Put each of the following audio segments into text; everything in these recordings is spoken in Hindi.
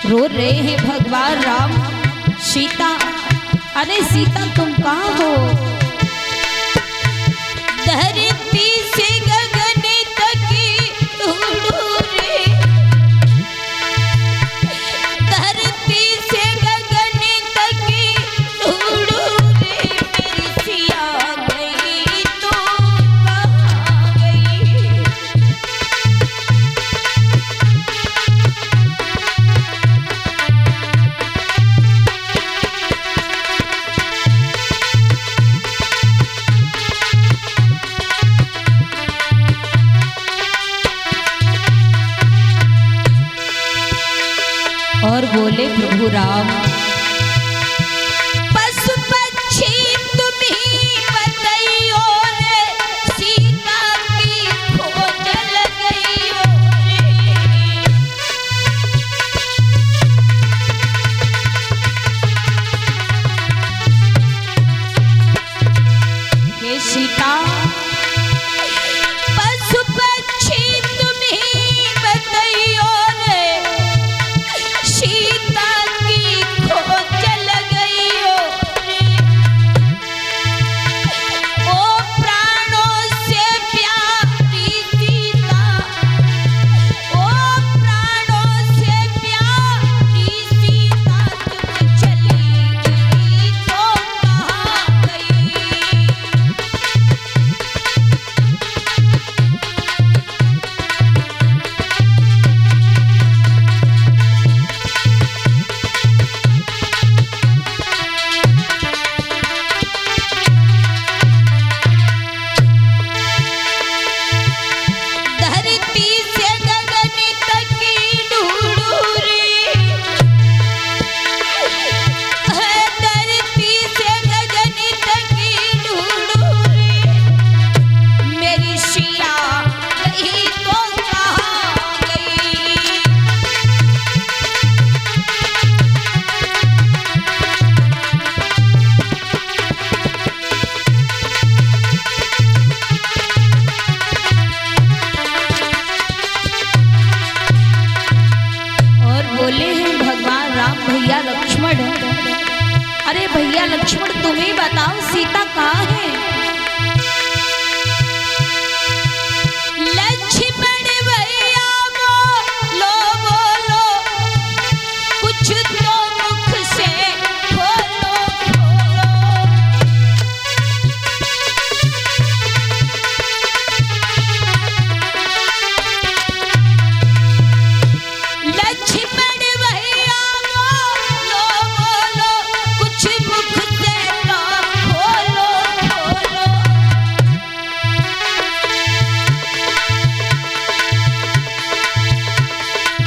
रो रहे हैं भगवान राम। सीता, अरे सीता तुम कहाँ हो? धरती से गगन तक ढूंढूं रे, धरती से गगन तक ढूंढूं रे, मेरी सिया गई तो कहाँ गई? और बोले प्रभु राम, पशु पक्षी तुम ही बताइयो रे, सीता की खोज लगइयो रे। हे सीता, पशु पक्षी तुम ही बताइयो रे, सीता की खोज लगइयो रे। ओ प्राणों से प्यारी सीता, ओ प्राणों से प्यारी सीता, तुम चली गई तो कहाँ गई? धरती से गगन तक ढूंढूं रे, धरती से गगन तक ढूंढूं रे, मेरी सिया गई तो कहाँ गई? और बोले हैं भगवान राम, भैया लक्ष्मण, अरे भैया लक्ष्मण तुम ही बताओ सीता कहाँ है? लक्ष्मण भैया बोलो बोलो, कुछ तो मुख से बोलो बोलो। लक्ष्मण भैया बोलो बोलो, कुछ मुख से तो बोलो बोलो।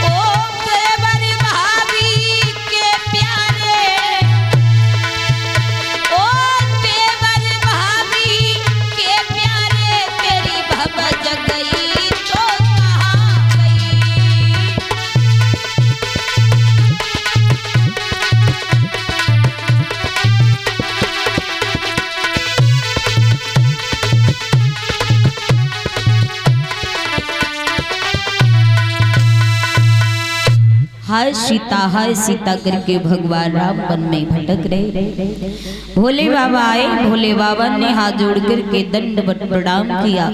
ओ देवर भाभी के प्यारे, ओ देवर भाभी के प्यारे, तेरी भवज गई तो कहाँ गई? हाय सीता करके भगवान राम वन में भटक रहे। भोले बाबा आए, भोले बाबा ने हाथ जोड़ करके दंडवत प्रणाम किया।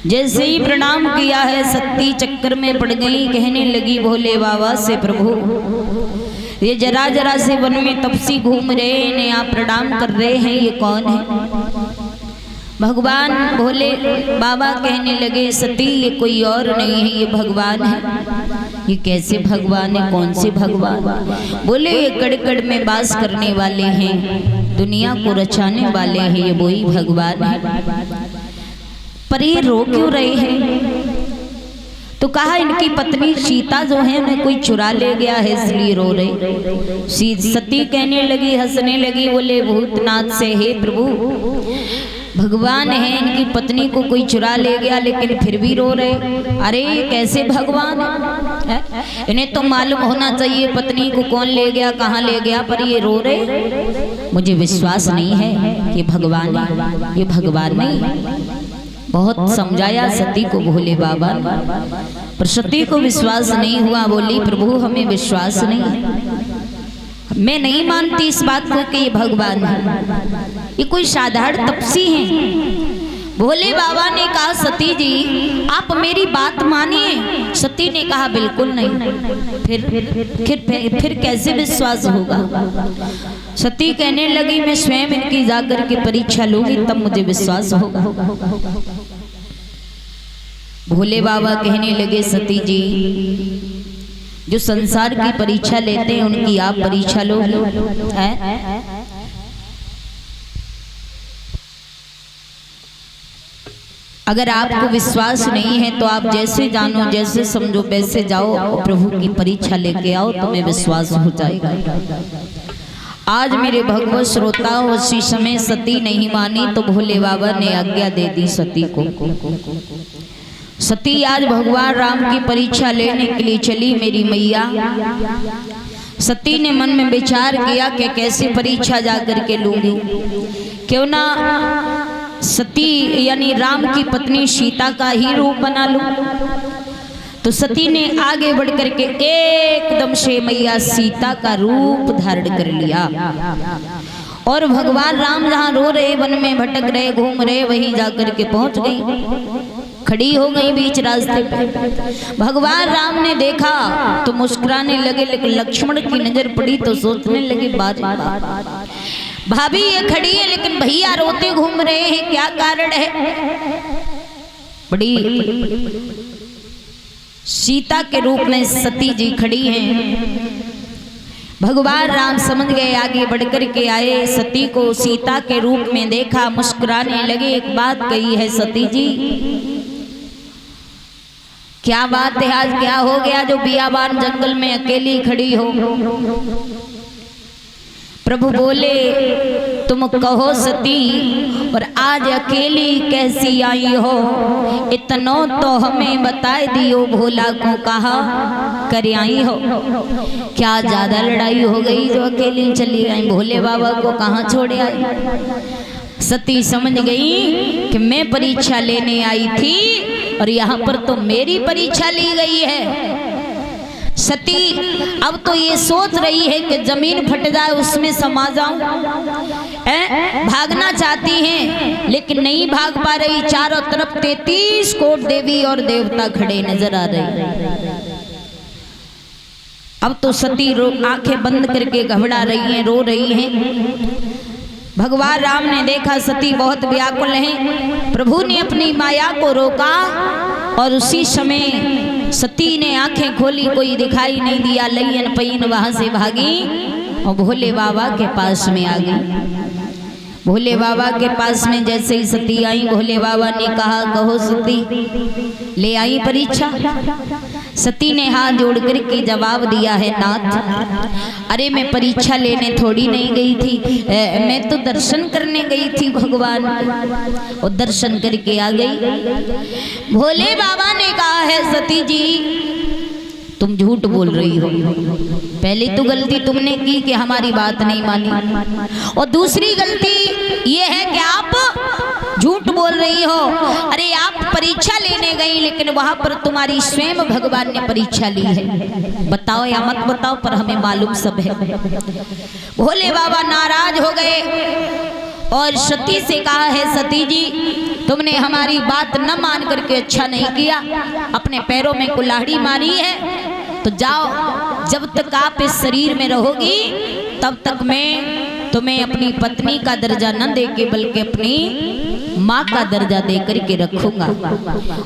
जैसे ही प्रणाम किया है, सती चक्कर में पड़ गई, कहने लगी भोले बाबा से, प्रभु ये जरा जरा से वन में तपसी घूम रहे हैं, इन्हें आप प्रणाम कर रहे हैं, ये कौन है? भगवान भोले बाबा कहने लगे, सती ये कोई और नहीं है, ये भगवान है। ये कैसे भगवान है, कौन से भगवान? बोले ये कड़कड़ में वास करने वाले हैं, दुनिया को रचाने वाले हैं, ये वही भगवान है। पर ये रो क्यों रहे हैं? तो कहा इनकी पत्नी सीता जो है उन्हें कोई चुरा ले गया है, इसलिए रो रहे। सती कहने लगी, हंसने लगी, बोले भूतनाथ से, हे प्रभु भगवान है, इनकी पत्नी को कोई चुरा ले गया, लेकिन फिर भी रो रहे। अरे कैसे भगवान है? इन्हें तो मालूम होना चाहिए पत्नी को कौन ले गया, कहाँ ले गया, पर ये रो रहे। मुझे विश्वास नहीं है कि भगवान है, ये भगवान नहीं। बहुत समझाया सती को भोले बाबा ने। पर सती को विश्वास नहीं हुआ। बोली प्रभु हमें विश्वास नहीं, मैं नहीं मानती इस बात को कि ये भगवान है, ये कोई साधारण तपसी हैं। भोले बाबा ने कहा सती जी आप मेरी बात मानिए। सती ने कहा बिल्कुल नहीं। फिर कैसे विश्वास होगा? सती कहने लगी मैं स्वयं इनकी जाकर के परीक्षा लूंगी तब मुझे विश्वास होगा। भोले बाबा कहने लगे सती जी जो संसार की परीक्षा लेते हैं उनकी आप परीक्षा लोगे? अगर आपको विश्वास नहीं है तो आप जैसे जानो जैसे समझो वैसे जाओ और प्रभु की परीक्षा लेके आओ, तुम्हें विश्वास हो जाएगा। आज मेरे भगवत श्रोताओं उसी समय सती नहीं मानी तो भोले बाबा ने आज्ञा दे दी सती को। सती आज भगवान राम की परीक्षा लेने के लिए चली मेरी मैया। सती ने मन में विचार किया कि कैसे परीक्षा जाकर के लूंगी, क्यों ना सती यानी राम की पत्नी सीता का ही रूप बना लूं। तो सती ने आगे बढ़ करके एकदम से मैया सीता का रूप धारण कर लिया और भगवान राम जहाँ रो रहे, वन में भटक रहे, घूम रहे, वहीं जाकर के पहुंच गई, खड़ी हो गई बीच रास्ते पे। भगवान राम ने देखा तो मुस्कुराने लगे, लेकिन लक्ष्मण की नजर पड़ी तो सोचने लगे भाभी ये खड़ी है लेकिन भैया रोते घूम रहे हैं, क्या कारण है? बड़ी सीता के रूप में सती जी खड़ी हैं। भगवान राम समझ गए, आगे बढ़कर के आए, सती को सीता के रूप में देखा, मुस्कुराने लगे। एक बात कही है सती जी, क्या बात है? आज क्या हो गया जो बियाबान जंगल में अकेली खड़ी हो? प्रभु बोले तुम कहो सती और आज अकेली कैसी आई हो? इतनो तो हमें बताए दियो, भोला को कहा कर आई हो। क्या ज्यादा लड़ाई हो गई जो अकेली चली आई? भोले बाबा को कहाँ छोड़े आई? सती समझ गई कि मैं परीक्षा लेने आई थी और यहाँ पर तो मेरी परीक्षा ली गई है। सती अब तो ये सोच रही है कि जमीन फट जाए उसमें समा जाऊं। भागना चाहती हैं लेकिन नहीं भाग पा रही। चारों तरफ 33 कोट देवी और देवता खड़े नजर आ रहे। अब तो सती आंखें बंद करके घबरा रही हैं, रो रही हैं। भगवान राम ने देखा सती बहुत व्याकुल है। प्रभु ने अपनी माया को रोका और उसी समय सती ने आंखें खोली, कोई दिखाई नहीं दिया। लयन पैन वहां से भागी और भोले बाबा के पास में आ गई। भोले बाबा के पास में जैसे ही सती आई, भोले बाबा ने कहा कहो सती ले आई परीक्षा? सती ने हाथ जोड़ कर के जवाब दिया है नाथ, अरे मैं परीक्षा लेने थोड़ी नहीं गई थी, मैं तो दर्शन करने गई थी भगवान और दर्शन करके आ गई। भोले बाबा ने कहा है सती जी तुम झूठ बोल रही हो। पहली तो गलती तुमने की कि हमारी बात नहीं मानी, और दूसरी गलती ये है कि आप झूठ बोल रही हो। अरे आप परीक्षा लेने गई लेकिन वहां पर तुम्हारी स्वयं भगवान ने परीक्षा ली है। बताओ या मत बताओ पर हमें मालूम सब है। भोले बाबा नाराज हो गए और सती से कहा है सती जी तुमने हमारी बात न मान करके अच्छा नहीं किया, अपने पैरों में कुल्हाड़ी मारी है, तो जाओ, जब तक आप इस शरीर में रहोगी तब तक मैं तुम्हें अपनी पत्नी का दर्जा न देके बल्कि अपनी माँ का दर्जा दे करके रखूंगा।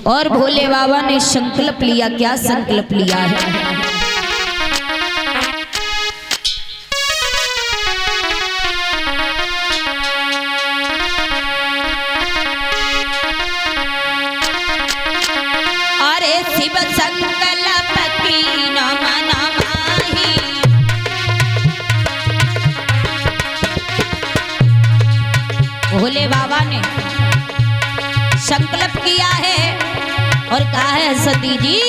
और भोले बाबा ने संकल्प लिया। क्या संकल्प लिया है? भोले बाबा ने संकल्प किया है और कहा है सती जी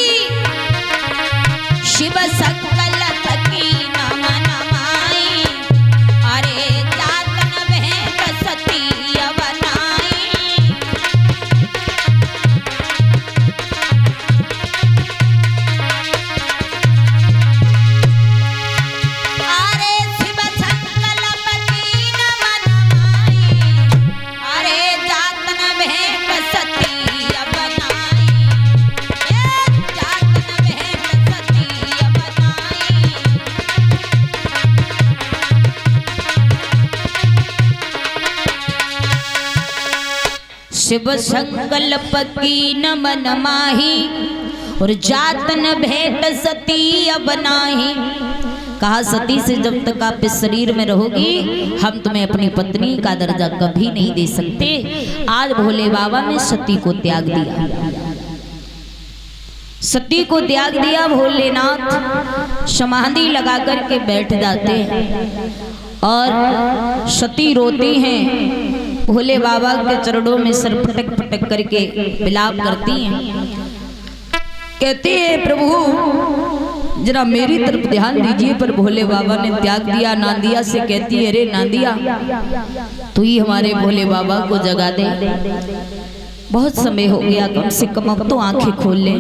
शिव संकल्प की नाम नमाई, अरे जातन भेंट सती बनाई। शिव संकल्प की न मन माही और जातन भेंट सती अब नाही। कहा सती से जब तक आप इस शरीर में रहोगी हम तुम्हें अपनी पत्नी का दर्जा कभी नहीं दे सकते। आज भोले बाबा ने सती को त्याग दिया, सती को त्याग दिया। भोलेनाथ समाधि लगा करके बैठ जाते हैं और सती रोती हैं, भोले बाबा के चरणों में सर पटक पटक करके विलाप करती हैं। कहती है प्रभु जरा मेरी तरफ ध्यान दीजिए। पर भोले बाबा ने त्याग दिया। नांदिया से कहती है अरे नांदिया तू ही हमारे भोले बाबा को जगा दे, बहुत समय हो गया, कम से कम अब तो आंखें खोल ले।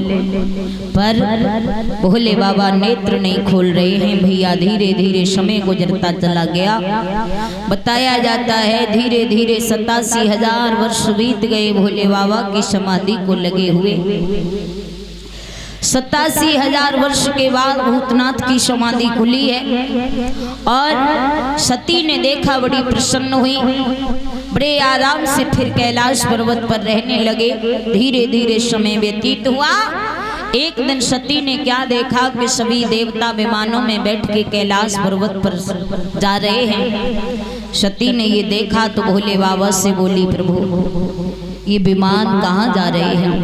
पर भोले बाबा नेत्र नहीं खोल रहे हैं। भैया धीरे धीरे समय गुजरता चला गया। बताया जाता है धीरे धीरे 87,000 वर्ष बीत गए भोले बाबा की समाधि को लगे हुए। 87,000 वर्ष के बाद भूतनाथ की समाधि खुली है और सती ने देखा, बड़ी प्रसन्न हुई, बड़े आराम से फिर कैलाश पर्वत पर रहने लगे। धीरे धीरे समय व्यतीत हुआ। एक दिन सती ने क्या देखा कि सभी देवता विमानों में बैठ के कैलाश पर्वत पर जा रहे हैं। सती ने ये देखा तो भोले बाबा से बोली प्रभु ये विमान कहाँ जा रहे हैं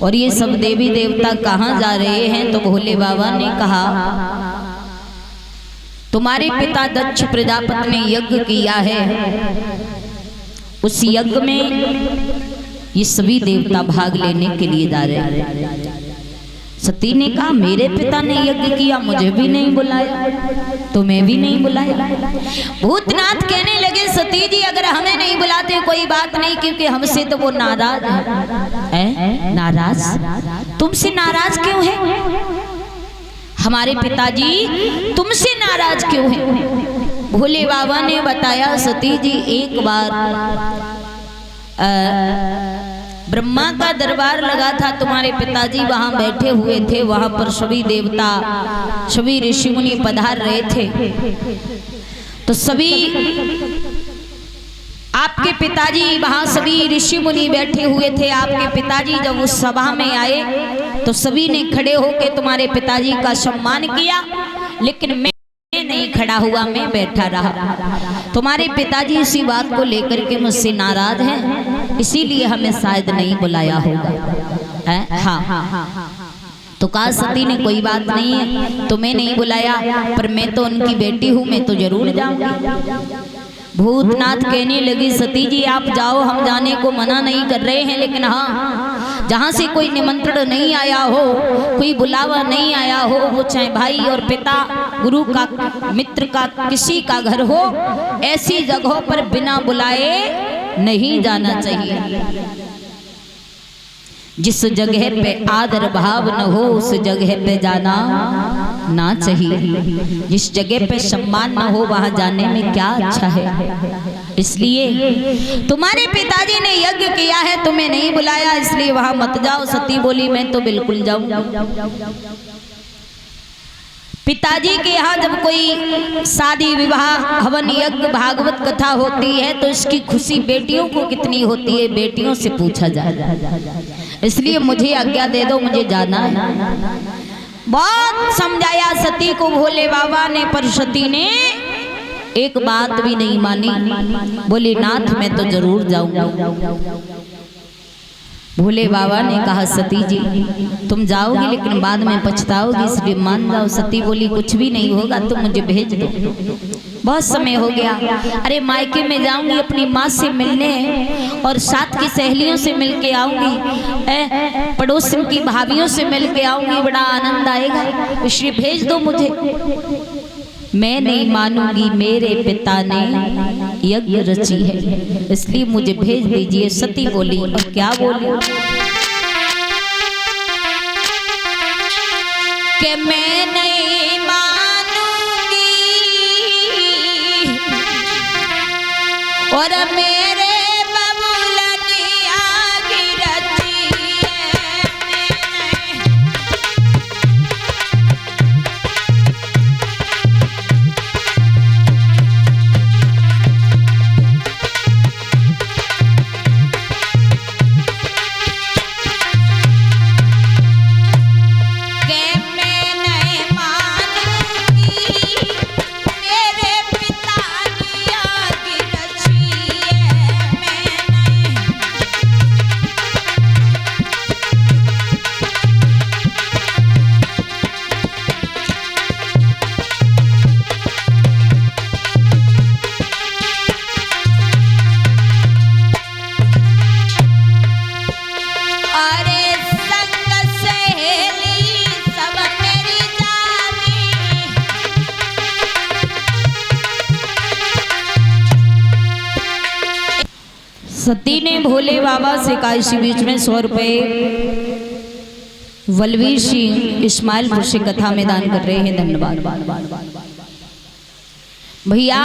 और ये सब देवी देवता कहाँ जा रहे हैं। तो भोले बाबा ने कहा तुम्हारे पिता दक्ष प्रजापति ने यज्ञ किया है, उस यज्ञ में ये सभी देवता भाग लेने के लिए जा रहे हैं। सती ने कहा मेरे पिता ने यज्ञ किया, मुझे भी नहीं बुलाया, तुम्हें भी नहीं बुलाया। भूतनाथ कहने लगे सती जी अगर हमें नहीं बुलाते कोई बात नहीं, क्योंकि हमसे तो वो नाराज है। नाराज? तुमसे नाराज क्यों है? हमारे पिताजी तुमसे नाराज क्यों है? भोले बाबा ने बताया सती जी एक बार ब्रह्मा का दरबार लगा था, तुम्हारे पिताजी वहां बैठे हुए थे, वहां पर सभी देवता सभी ऋषि मुनि पधार रहे थे। तो सभी आपके पिताजी वहां सभी ऋषि मुनि बैठे हुए थे। आपके पिताजी जब उस सभा में आए तो सभी ने खड़े होकर तुम्हारे पिताजी का सम्मान किया, लेकिन मैं नहीं खड़ा हुआ, मैं बैठा रहा। तुम्हारे पिताजी इसी बात को लेकर के मुझसे नाराज हैं, इसीलिए हमें शायद नहीं बुलाया होगा। हाँ। तो कहा सती ने कोई बात नहीं है, तुम्हें नहीं बुलाया पर मैं तो उनकी बेटी हूँ, मैं तो जरूर जाऊंगी। भूतनाथ कहने लगी सती जी आप जाओ, हम जाने को मना नहीं कर रहे हैं, लेकिन हाँ जहाँ से कोई निमंत्रण नहीं आया हो, कोई बुलावा नहीं आया हो, वो चाहे भाई और पिता गुरु का मित्र का किसी का घर हो, ऐसी जगहों पर बिना बुलाए नहीं जाना चाहिए। जिस जगह पे आदर भाव न हो उस जगह पे जाना ना चाहिए। जिस जगह पे सम्मान न हो वहां जाने में क्या अच्छा है। इसलिए तुम्हारे पिताजी ने यज्ञ किया है, तुम्हें नहीं बुलाया, इसलिए वहां मत जाओ। सती बोली मैं तो बिल्कुल जाऊंगा। पिताजी के यहाँ जब कोई शादी विवाह हवन यज्ञ भागवत कथा होती है तो इसकी खुशी बेटियों को कितनी होती है, बेटियों से पूछा जाए। इसलिए मुझे आज्ञा दे दो, मुझे जाना है। बहुत समझाया सती को भोले बाबा ने, पर सती ने एक बात भी नहीं मानी। बोली नाथ मैं तो जरूर जाऊंगा। भोले बाबा ने कहा सती जी तुम जाओगी लेकिन बाद में पछताओगी, इसलिए मान जाओ। सती बोली कुछ भी नहीं होगा, तुम मुझे भेज दो, बहुत समय हो गया। अरे मायके में जाऊंगी अपनी माँ से मिलने और साथ की सहेलियों से मिल के आऊंगी, पड़ोसन की भाभियों से मिल के आऊंगी, बड़ा आनंद आएगा, इसलिए भेज दो मुझे। मैं नहीं मानूंगी, मेरे पिता ने यज्ञ रची है, इसलिए मुझे भेज दीजिए। सती बोली और क्या बोली कि मैं नहीं मानूंगी और मेरे सती ने भोले बाबा से कहा, इसी बीच में 100 रुपए बलवीर सिंह इस्माइलपुर से कथा में दान कर रहे हैं, धन्यवाद भैया।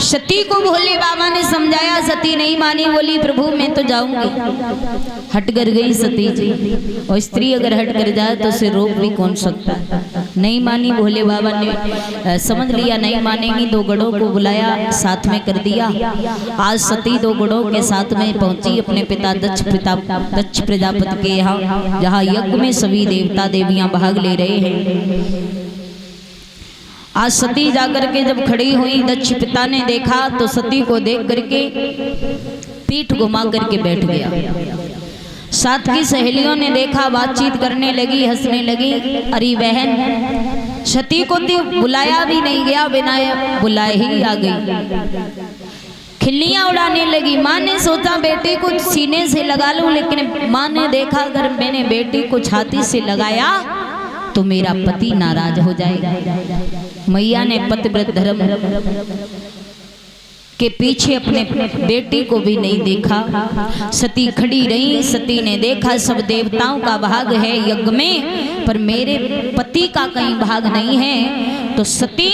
सती को भोले बाबा ने समझाया, सती नहीं मानी, बोली प्रभु मैं तो जाऊंगी। हट कर गई सती जी। और स्त्री अगर हट कर जाए तो उसे रोक भी कौन सकता है। नहीं मानी, भोले बाबा ने समझ लिया नहीं मानेंगी, 2 गढ़ों को बुलाया, साथ में कर दिया। आज सती 2 गढ़ों के साथ में पहुंची अपने पिता दक्ष प्रजापति के यहाँ, जहाँ यज्ञ में सभी देवता देवियां भाग ले रहे हैं। आज सती जाकर के जब खड़ी हुई, दक्ष पिता ने देखा तो सती को देख करके पीठ घुमा करके बैठ गया। साथ की सहेलियों ने देखा, बातचीत करने लगी, हंसने लगी। अरे बहन, सती को तो बुलाया भी नहीं गया, बिना बुलाए ही आ गई। खिल्लियां उड़ाने लगी। माँ ने सोचा बेटी को सीने से लगा लूं, लेकिन माँ ने देखा अगर मैंने बेटी को छाती से लगाया तो मेरा पति नाराज हो जाएगा। मैया ने पतिव्रत धर्म के पीछे अपने बेटी को भी नहीं देखा। सती खड़ी रही। सती ने देखा सब देवताओं का भाग है यज्ञ में, पर मेरे पति का कहीं भाग नहीं है। तो सती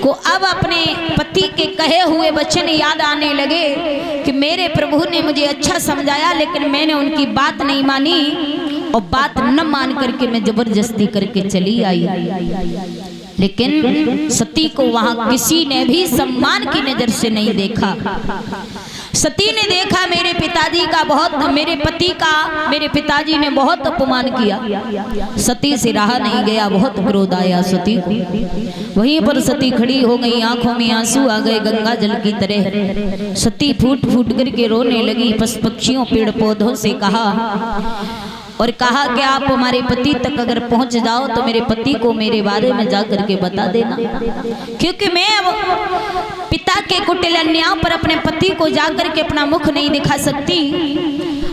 को अब अपने पति के कहे हुए वचन याद आने लगे कि मेरे प्रभु ने मुझे अच्छा समझाया, लेकिन मैंने उनकी बात नहीं मानी, और बात न मान करके मैं जबरदस्ती करके चली आई। लेकिन सती को वहां किसी ने भी सम्मान की नजर से नहीं देखा। सती ने देखा मेरे पिताजी का बहुत, मेरे पति का मेरे पिताजी ने बहुत अपमान किया। सती से रहा नहीं गया, बहुत क्रोध आया सती को। वहीं पर सती खड़ी हो गई, आंखों में आंसू आ गए गंगा जल की तरह। सती फूट फूट करके रोने लगी। पशु पक्षियों पेड़ पौधों से कहा, और कहा कि आप हमारे पति तक अगर पहुंच जाओ तो मेरे पति को मेरे बारे में जा करके बता देना, क्योंकि मैं अब पिता के कुटिल अन्याय पर अपने पति को जा करके अपना मुख नहीं दिखा सकती।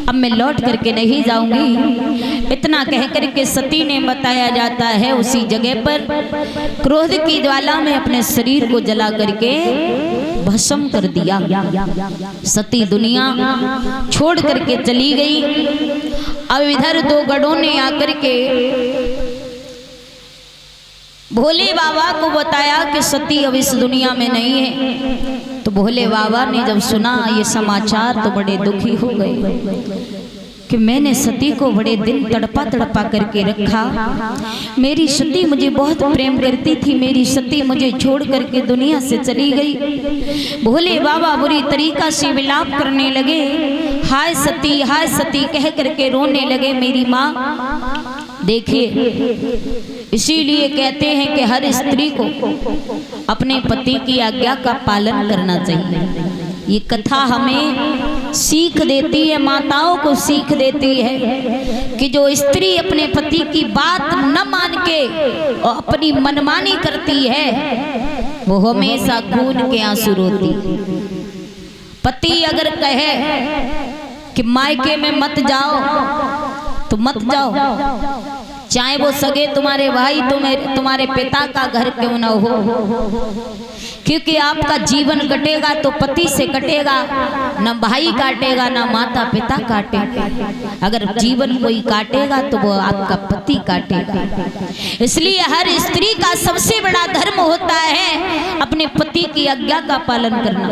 अब मैं लौट करके नहीं जाऊंगी। इतना कह करके सती ने, बताया जाता है, उसी जगह पर क्रोध की ज्वाला में अपने शरीर को जला करके भस्म कर दिया। सती दुनिया छोड़ करके चली गई। अब इधर 2 गढ़ों ने आकर के भोले बाबा को बताया कि सती अब इस दुनिया में नहीं है। तो भोले बाबा ने जब सुना ये समाचार तो बड़े दुखी हो गए कि मैंने सती को बड़े दिन तड़पा तड़पा करके रखा। मेरी सती मुझे बहुत प्रेम करती थी, मेरी सती मुझे छोड़ करके दुनिया से चली गई। भोले बाबा बुरी तरीका से विलाप करने लगे। हाय सती कह करके रोने लगे मेरी माँ। देखिए, इसीलिए कहते हैं कि हर स्त्री को अपने पति की आज्ञा का पालन करना चाहिए। ये कथा हमें सीख देती है, माताओं को सीख देती है कि जो स्त्री अपने पति की बात न मान के और अपनी मनमानी करती है वो हमेशा खून के आंसू रोती। पति अगर कहे कि मायके में मत जाओ तो मत जाओ, चाहे वो सगे तुम्हारे भाई तुम्हारे पिता का घर क्यों न हो, क्योंकि आपका जीवन कटेगा तो पति से कटेगा, न भाई काटेगा न माता पिता काटेगा। अगर जीवन कोई काटेगा तो वो आपका पति काटेगा। इसलिए हर स्त्री का सबसे बड़ा धर्म होता है अपने पति की आज्ञा का पालन करना।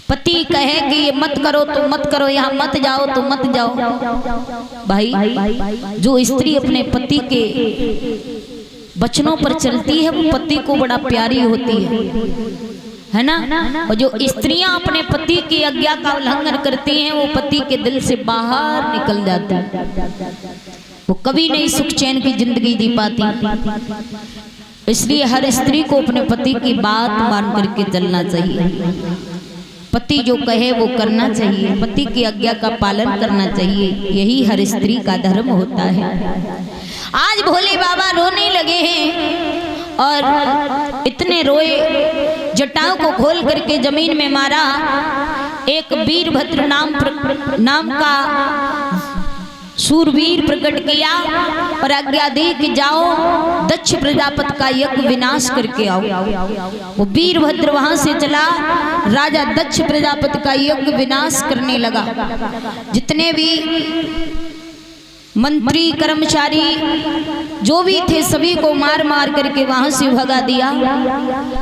पति कहे कि ये मत करो तो मत करो, यहाँ मत जाओ तो मत जाओ। भाई जो स्त्री अपने पति के वचनों पर चलती है वो पति को बड़ा प्यारी होती है ना। और जो स्त्रियां अपने पति की आज्ञा का उल्लंघन करती हैं वो पति के दिल से बाहर निकल जाती है, वो कभी नहीं सुख चैन की जिंदगी जी पाती। इसलिए हर स्त्री को अपने पति की बात मान करके चलना चाहिए। पति जो कहे वो करना चाहिए, पति की आज्ञा का पालन करना चाहिए, यही हर स्त्री का धर्म होता है। आज भोले बाबा रोने लगे हैं और इतने रोए, जटाओं को खोल करके जमीन में मारा। एक वीरभद्र नाम का सूरवीर प्रकट किया और आज्ञा दी कि जाओ दक्ष प्रजापति का यज्ञ विनाश करके आओ। वो वीरभद्र वहां से चला, राजा दक्ष प्रजापति का यज्ञ विनाश करने लगा। जितने भी मंत्री कर्मचारी जो भी थे सभी को मार मार करके वहां से भगा दिया।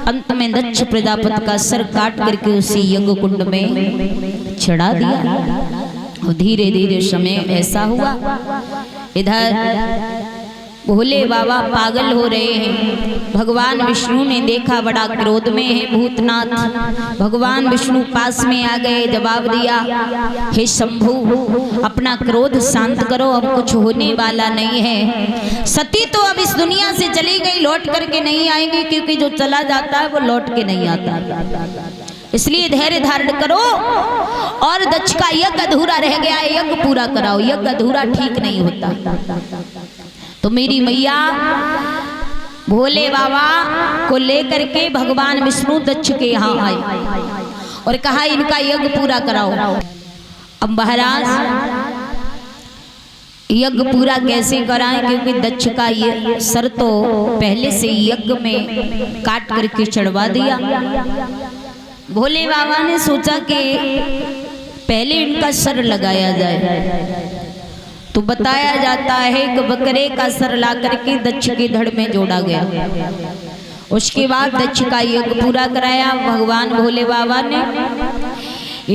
अंत में दक्ष प्रजापति का सर काट करके उसी यज्ञ कुंड में चढ़ा दिया। और धीरे धीरे समय ऐसा हुआ, इधर भोले बाबा पागल हो रहे हैं। भगवान विष्णु ने देखा, बड़ा क्रोध में है भूतनाथ। भगवान विष्णु पास में आ गए, जवाब दिया, हे शंभु अपना क्रोध शांत करो, अब कुछ होने वाला नहीं है। सती तो अब इस दुनिया से चली गई, लौट करके नहीं आएंगी, क्योंकि जो चला जाता है वो लौट के नहीं आता। इसलिए धैर्य धारण करो और दक्ष का यज्ञ अधूरा रह गया है, यज्ञ पूरा कराओ। यज्ञ अधूरा ठीक नहीं होता। तो मेरी मैया भोले बाबा को लेकर के भगवान विष्णु दक्ष के यहाँ आए और कहा इनका यज्ञ पूरा कराओ। अब महाराज यज्ञ पूरा कैसे कराएं, क्योंकि दक्ष का ये सर तो पहले से यज्ञ में काट करके चढ़वा दिया। भोले बाबा ने सोचा कि पहले इनका सर लगाया जाए। तो बताया जाता है कि बकरे का सर ला करके दक्ष के धड़ में जोड़ा गया। उसके बाद दक्ष का यज्ञ पूरा कराया भगवान भोले बाबा ने।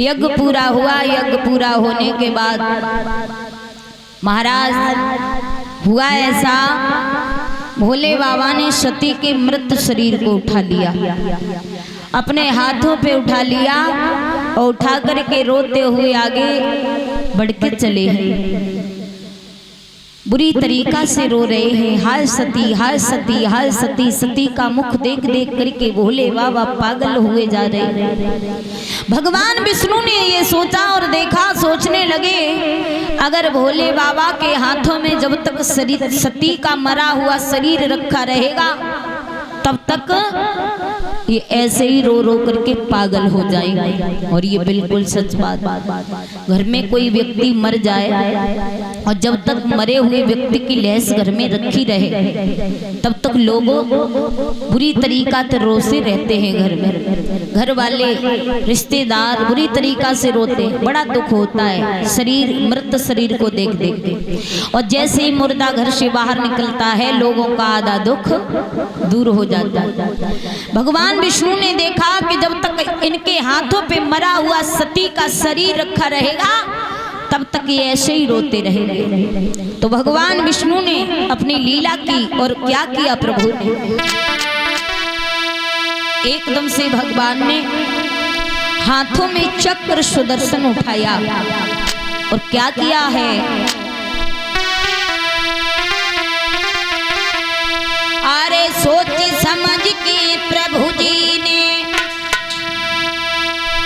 यज्ञ पूरा हुआ। यज्ञ पूरा होने के बाद महाराज हुआ ऐसा, भोले बाबा ने सती के मृत शरीर को उठा लिया, अपने हाथों पे उठा लिया और उठा करके रोते हुए आगे बढ़ के चले हैं। बुरी तरीका से रो रहे हैं, हाय सती हाय सती हाय सती। सती का मुख देख देख करके भोले बाबा पागल हुए जा रहे हैं। भगवान विष्णु ने ये सोचा और देखा, सोचने लगे अगर भोले बाबा के हाथों में जब तक शरीर सती का मरा हुआ शरीर रखा रहेगा तब तक ये ऐसे ही रो रो करके पागल हो जाएंगे। और ये बिल्कुल सच बात। घर में कोई व्यक्ति मर जाए और जब तक मरे हुए व्यक्ति की लैस घर में रखी रहे तब तक लोग बुरी तरीका से रोते रहते हैं। घर में घर वाले रिश्तेदार बुरी तरीका से रोते, बड़ा दुख होता है शरीर मृत शरीर को देख देख के। और जैसे ही मुर्दा घर से बाहर निकलता है लोगों का आधा दुख दूर हो जाता है। भगवान विष्णु ने देखा कि जब तक इनके हाथों पे मरा हुआ सती का शरीर रखा रहेगा तब तक ये ऐसे ही रोते रहेंगे। तो भगवान विष्णु ने अपनी लीला की और क्या किया प्रभु ने, एकदम से भगवान ने हाथों में चक्र सुदर्शन उठाया और क्या किया है, अरे सोच समझ के प्रभु जी ने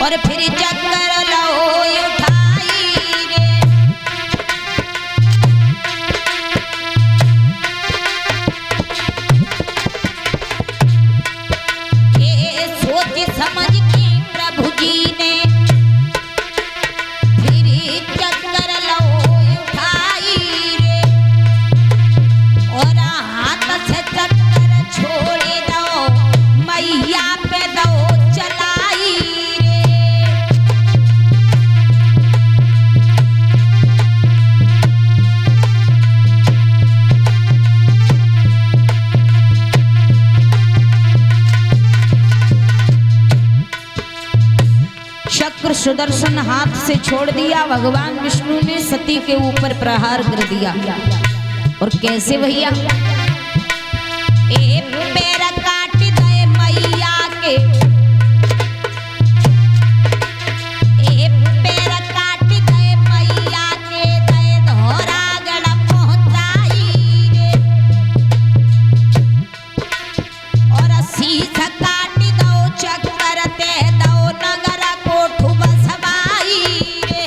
और फिर चक्कर लो उठाई रे। ये सोच समझ के प्रभु जी ने फिर चक्कर लो उठाई रे। और हाथ से चक्कर छोड़ दो मैया पे दो चलाई रे। चक्र सुदर्शन हाथ से छोड़ दिया। भगवान विष्णु ने सती के ऊपर प्रहार कर दिया। और कैसे भैया, ए पैर काट दे मैया के, ए पैर काट दे मैया के, दे धोरा गड़ पहुंचाई रे। और शीश काट दो चक्कर ते दो नगर कोठु बसवाई रे।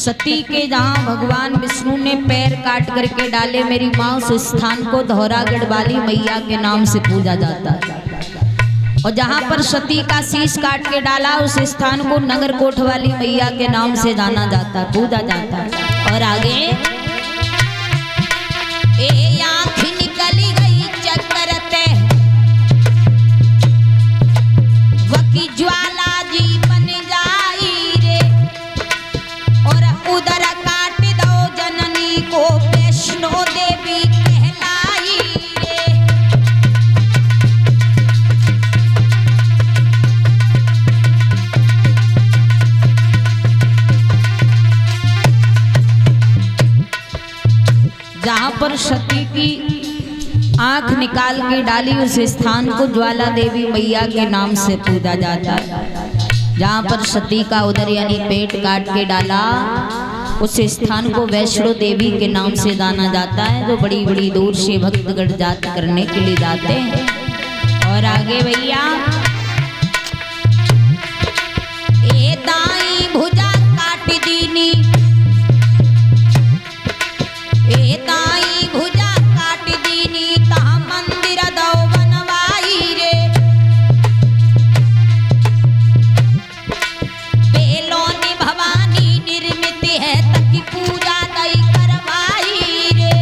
सती के जहाँ भगवान विष्णु ने पैर काट करके डाले मेरी माँ, उस स्थान को धौरागढ़ वाली मैया के नाम से पूजा जाता है। और जहाँ पर सती का शीश काट के डाला उस स्थान को नगर कोट वाली मैया के नाम से जाना जाता है, पूजा जाता है। और आगे ए आँख निकली गई चकरते वकी ज्वाला जी बन जाई रे, और उधर काट दो जननी को वैष्णो देवी कहलाई रे। जहाँ पर सती की आंख निकाल के डाली उस स्थान को ज्वाला देवी मैया के नाम से पूजा जाता है। जहाँ पर सती का उदर यानी पेट काट के डाला उस स्थान को वैष्णो देवी के नाम से जाना जाता है, जो बड़ी बड़ी दूर से भक्तगण जात करने के लिए जाते हैं। और आगे भैया ए दाई भुजा काट दीनी, ए दाई भुजा काट दीनी ता मंदिर दो बनवाई रे, बेलोनी भवानी निर्मित है तकी पूजा दई करवाई रे।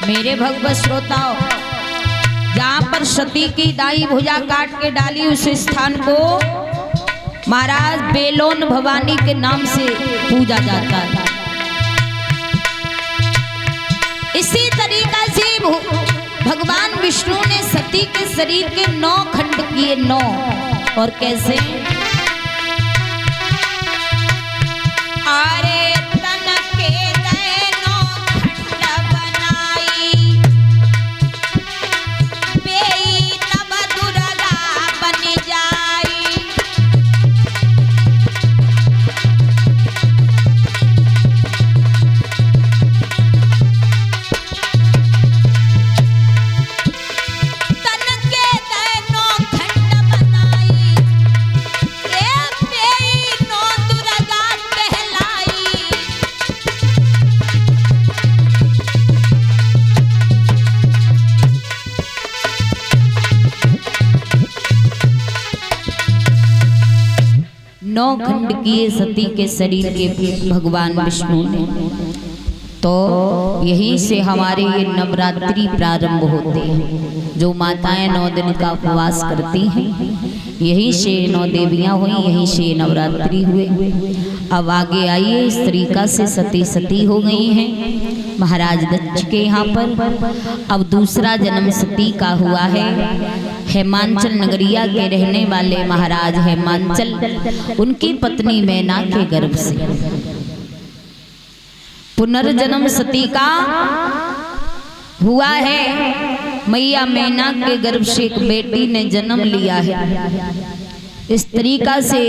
मेरे भगवत श्रोताओं, जहाँ पर सती की दाई भुजा काट के डाली उस स्थान को महाराज बेलोन भवानी के नाम से पूजा जाता है। इसी तरीका से भगवान विष्णु ने सती के शरीर के 9 खंड किए, 9। और कैसे? अरे तन के दे 9 खंड बनाई, बेई नव दुर्गा बन जाई। तन के दे 9 खंड बनाई, ए बेई 9 दुर्गा कहलाई। नौ खंड किए सती के शरीर के भगवान विष्णु ने। तो यहीं से हमारे ये नवरात्रि प्रारंभ होते हैं। जो माताएं 9 दिन का उपवास करती हैं, यहीं से 9 देवियां हुई, यहीं से नवरात्रि हुए। अब आगे आइए, इस तरीका से सती सती हो गई हैं महाराज दक्ष के यहाँ पर। अब दूसरा जन्म सती का हुआ है हेमांचल नगरिया के रहने वाले महाराज हेमांचल, उनकी पत्नी मैना के गर्भ से। पुनर्जन्म सती का हुआ है, मैया मैना के गर्भ से एक बेटी ने जन्म लिया है। इस तरीका से